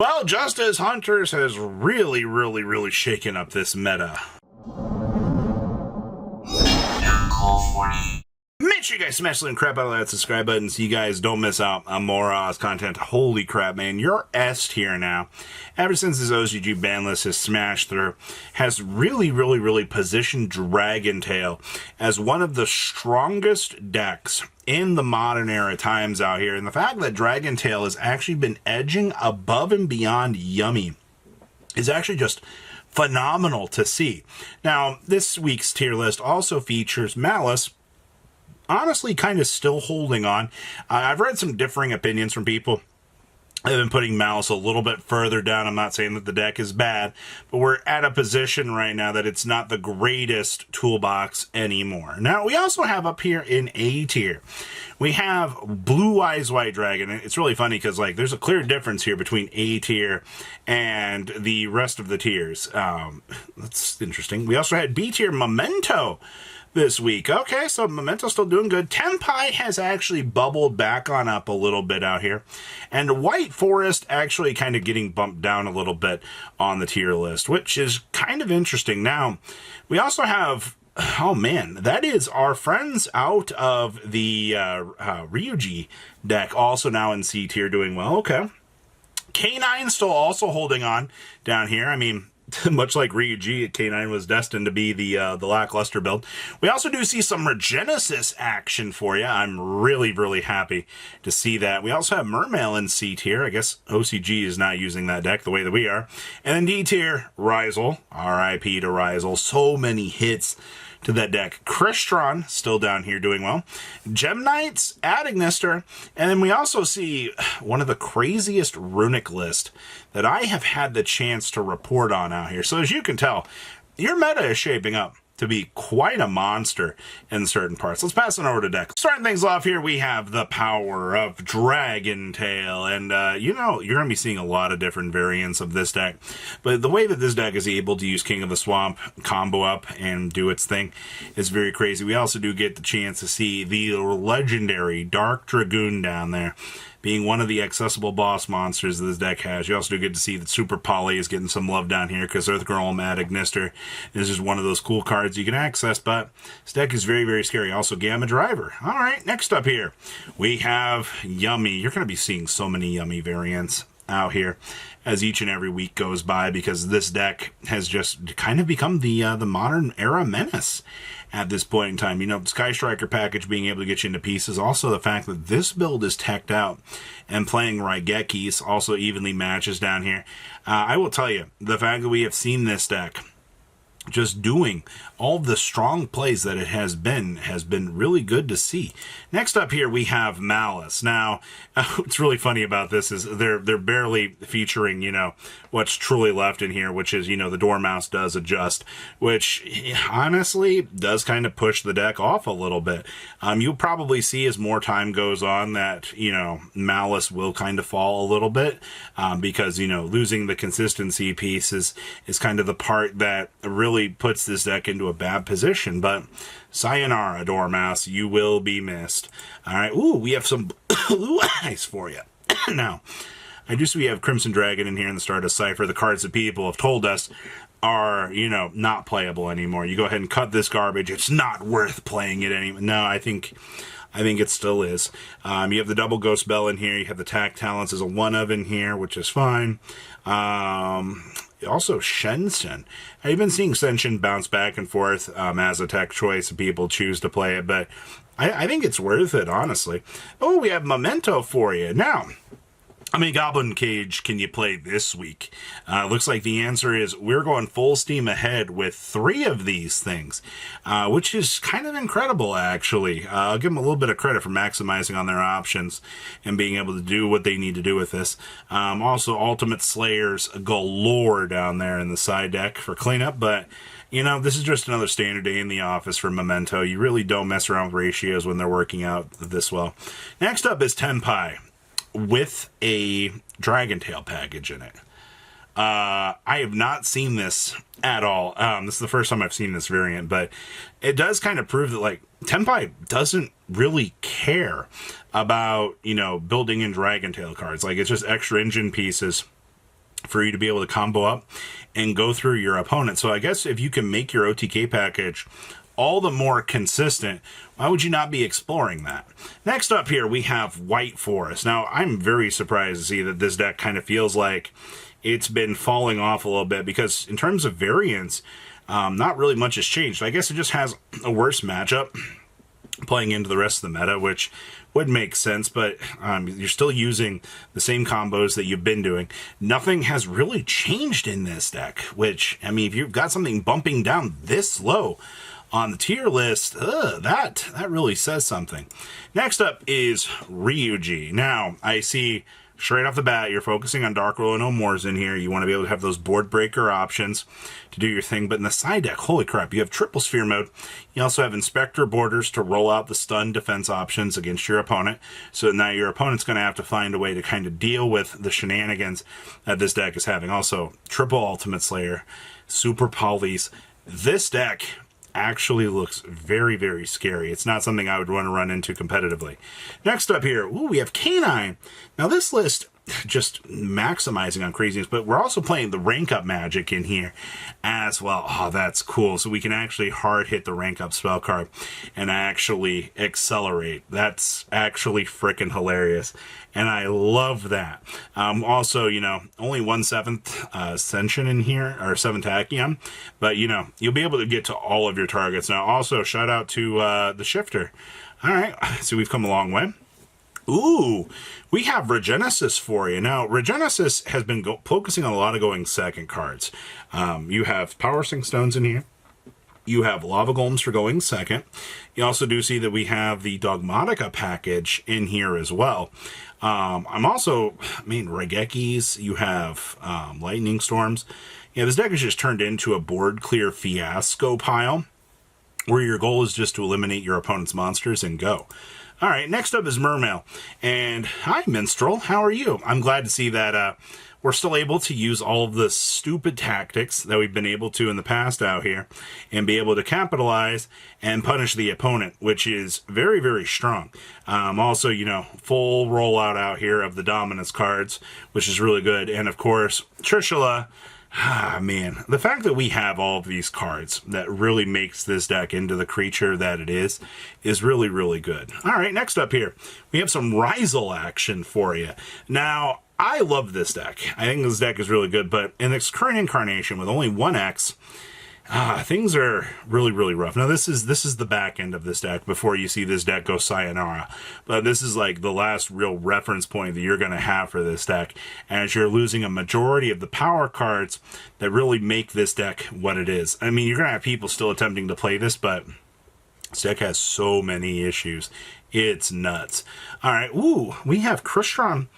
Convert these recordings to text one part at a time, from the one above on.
Well, Justice Hunters has really shaken up this meta. Make sure you guys smash the crap out of that subscribe button so you guys don't miss out on more content. Holy crap, man. Your S tier now, ever since this OCG ban list has smashed through, has really positioned Dragon Tail as one of the strongest decks in the modern era times out here. And the fact that Dragon Tail has actually been edging above and beyond Yummy is actually just phenomenal to see. Now, this week's tier list also features Malice, honestly kind of still holding on. I've read some differing opinions from people. I've been putting Malice a little bit further down. I'm not saying that the deck is bad, but we're at a position right now that it's not the greatest toolbox anymore. Now, we also have up here in A tier, we have Blue Eyes White Dragon. It's really funny because, like, there's a clear difference here between A tier and the rest of the tiers. That's interesting. We also had B tier Memento this week. Okay, so Memento's still doing good. Tenpai has actually bubbled back on up a little bit out here. And White Forest actually kind of getting bumped down a little bit on the tier list, which is kind of interesting. Now, we also have, oh man, that is our friends out of the Ryuji deck, also now in C tier doing well. Okay. K9 still also holding on down here. I mean, much like Ryuji, K9 was destined to be the lackluster build. We also do see some Regenesis action for you. I'm really happy to see that. We also have Mermail in C tier. I guess OCG is not using that deck the way that we are. And then D tier, Ryzel. RIP to Ryzel. So many hits to that deck. Crystron still down here doing well. Gem Knights, Adagnister, and then we also see one of the craziest runic list that I have had the chance to report on out here. So as you can tell, your meta is shaping up to be quite a monster in certain parts. Let's pass it over to deck. Starting things off here, we have the power of Dragon Tail, and you know, you're going to be seeing a lot of different variants of this deck, but the way that this deck is able to use King of the Swamp, combo up, and do its thing is very crazy. We also do get the chance to see the legendary Dark Dragoon down there, being one of the accessible boss monsters that this deck has. You also do get to see that Super Poly is getting some love down here because Earth Girl Adagnister is just one of those cool cards you can access, but this deck is very scary. Also, Gamma Driver. All right, next up here, we have Yummy. You're going to be seeing so many Yummy variants out here as each and every week goes by because this deck has just kind of become the modern era menace at this point in time. You know, the Sky Striker package being able to get you into pieces. Also, the fact that this build is teched out and playing Raigekis also evenly matches down here. I will tell you, the fact that we have seen this deck just doing all the strong plays that it has been really good to see. Next up here, we have Malice. Now, what's really funny about this is they're barely featuring, you know, what's truly left in here, which is, you know, the Dormouse does adjust, which honestly does kind of push the deck off a little bit. You'll probably see as more time goes on that, you know, Malice will kind of fall a little bit because, you know, losing the consistency piece is kind of the part that really puts this deck into a bad position. But sayonara, Dormouse, you will be missed. All right. Ooh, we have some blue eyes for you. Now, I do see we have Crimson Dragon in here in the Stardust Cipher. The cards that people have told us are, you know, not playable anymore. You go ahead and cut this garbage. It's not worth playing it anymore. No, I think it still is. You have the double Ghost Bell in here. You have the Tack Talents as a one of in here, which is fine. Also, Shen. I've been seeing Shen bounce back and forth as a tech choice. People choose to play it, but I think it's worth it, honestly. Oh, we have Memento for you. Now, how many Goblin Cage can you play this week? Looks like the answer is we're going full steam ahead with 3 of these things, which is kind of incredible, actually. I'll give them a little bit of credit for maximizing on their options and being able to do what they need to do with this. Also, Ultimate Slayers galore down there in the side deck for cleanup, but you know, this is just another standard day in the office for Memento. You really don't mess around with ratios when they're working out this well. Next up is Tenpai with a Dragon Tail package in it. I have not seen this at all. This is the first time I've seen this variant, but it does kind of prove that, like, Tenpai doesn't really care about, you know, building in Dragon Tail cards. Like, it's just extra engine pieces for you to be able to combo up and go through your opponent. So I guess if you can make your OTK package all the more consistent, why would you not be exploring that? Next up here, we have White Forest. Now, I'm very surprised to see that this deck kind of feels like it's been falling off a little bit, because in terms of variance, not really much has changed. I guess it just has a worse matchup playing into the rest of the meta, which would make sense, but you're still using the same combos that you've been doing. Nothing has really changed in this deck, which, I mean, if you've got something bumping down this low on the tier list, that really says something. Next up is Ryuji. Now, I see straight off the bat, you're focusing on Dark Roll and No Mores in here. You want to be able to have those board breaker options to do your thing. But in the side deck, holy crap, you have triple sphere mode. You also have Inspector Borders to roll out the stun defense options against your opponent. So now your opponent's going to have to find a way to kind of deal with the shenanigans that this deck is having. Also, triple Ultimate Slayer, super polys. This deck actually looks very, very scary. It's not something I would want to run into competitively. Next up here, we have Canine. Now this list, just maximizing on craziness, but we're also playing the rank up magic in here as well. Oh, that's cool. So we can actually hard hit the rank up spell card and actually accelerate. That's actually freaking hilarious. And I love that. Also, you know, only 1/7 Ascension in here, or 7th Acheon, but you know, you'll be able to get to all of your targets. Now, also, shout out to the Shifter. All right, so we've come a long way. Ooh, we have Regenesis for you. Now, Regenesis has been focusing on a lot of going second cards. You have Power Sink Stones in here. You have Lava Golems for going second. You also do see that we have the Dogmatica package in here as well. I'm also, Regekis, you have Lightning Storms. Yeah, this deck is just turned into a board clear fiasco pile, where your goal is just to eliminate your opponent's monsters and go. All right, next up is Mermail. And hi, Minstrel, how are you? I'm glad to see that we're still able to use all of the stupid tactics that we've been able to in the past out here and be able to capitalize and punish the opponent, which is very, very strong. Also, you know, full rollout out here of the dominance cards, which is really good. And of course, Trishula. Man, the fact that we have all of these cards that really makes this deck into the creature that it is really, really good. All right, next up here, we have some Ryzel action for you. Now, I love this deck. I think this deck is really good, but in its current incarnation with only 1X, things are really, really rough. Now, this is the back end of this deck before you see this deck go sayonara. But this is like the last real reference point that you're going to have for this deck, as you're losing a majority of the power cards that really make this deck what it is. I mean, you're going to have people still attempting to play this, but this deck has so many issues. It's nuts. All right, we have Crystron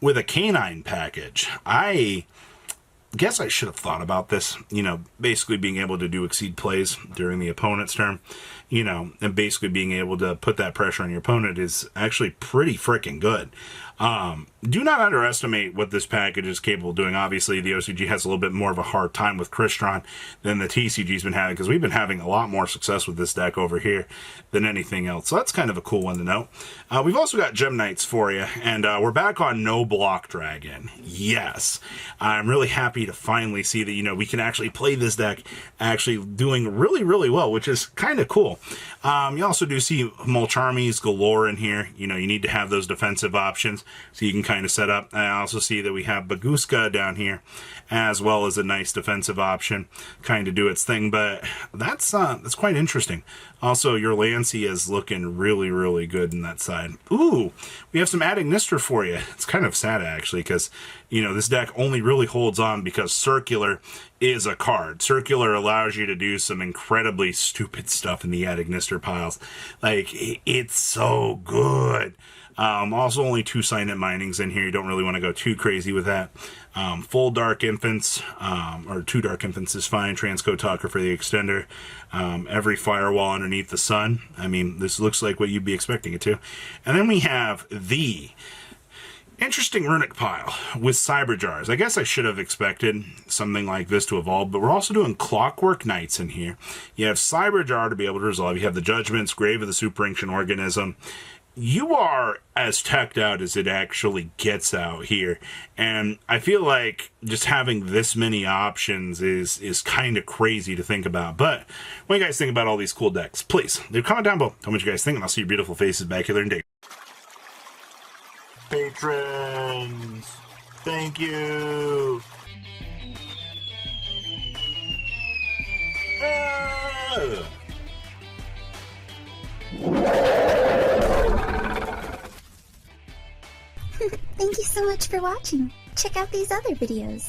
with a Canine package. I guess I should have thought about this, you know, basically being able to do exceed plays during the opponent's turn, you know, and basically being able to put that pressure on your opponent is actually pretty freaking good. Do not underestimate what this package is capable of doing. Obviously, the OCG has a little bit more of a hard time with Crystron than the TCG's been having, because we've been having a lot more success with this deck over here than anything else. So that's kind of a cool one to know. We've also got Gem Knights for you, and we're back on No Block Dragon. Yes, I'm really happy to finally see that, you know, we can actually play this deck actually doing really, really well, which is kind of cool. You also do see Mulch Armies galore in here. You know, you need to have those defensive options so you can kind of set up. I also see that we have Baguska down here as well as a nice defensive option, kind of do its thing, but that's quite interesting. Also, your Lancey is looking really, really good in that side. Ooh, we have some Ad Ignister for you. It's kind of sad, actually, because, you know, this deck only really holds on because Circular is a card. Circular allows you to do some incredibly stupid stuff in the Ad Ignister piles. Like, it's so good. Also, only 2 Signet Minings in here. You don't really want to go too crazy with that. Full Dark Infants, or 2 Dark Infants is fine. Transcode Talker for the extender. Every Firewall underneath the sun. I mean, this looks like what you'd be expecting it to. And then we have the interesting Runic pile with Cyber Jars. I guess I should have expected something like this to evolve, but we're also doing Clockwork Knights in here. You have Cyber Jar to be able to resolve. You have the Judgments, Grave of the Super Ancient Organism, you are as teched out as it actually gets out here. And I feel like just having this many options is kind of crazy to think about. But what do you guys think about all these cool decks? Please leave a comment down below. Tell me what you guys think, and I'll see your beautiful faces back here in a day. Patrons, thank you. Thank you so much for watching. Check out these other videos.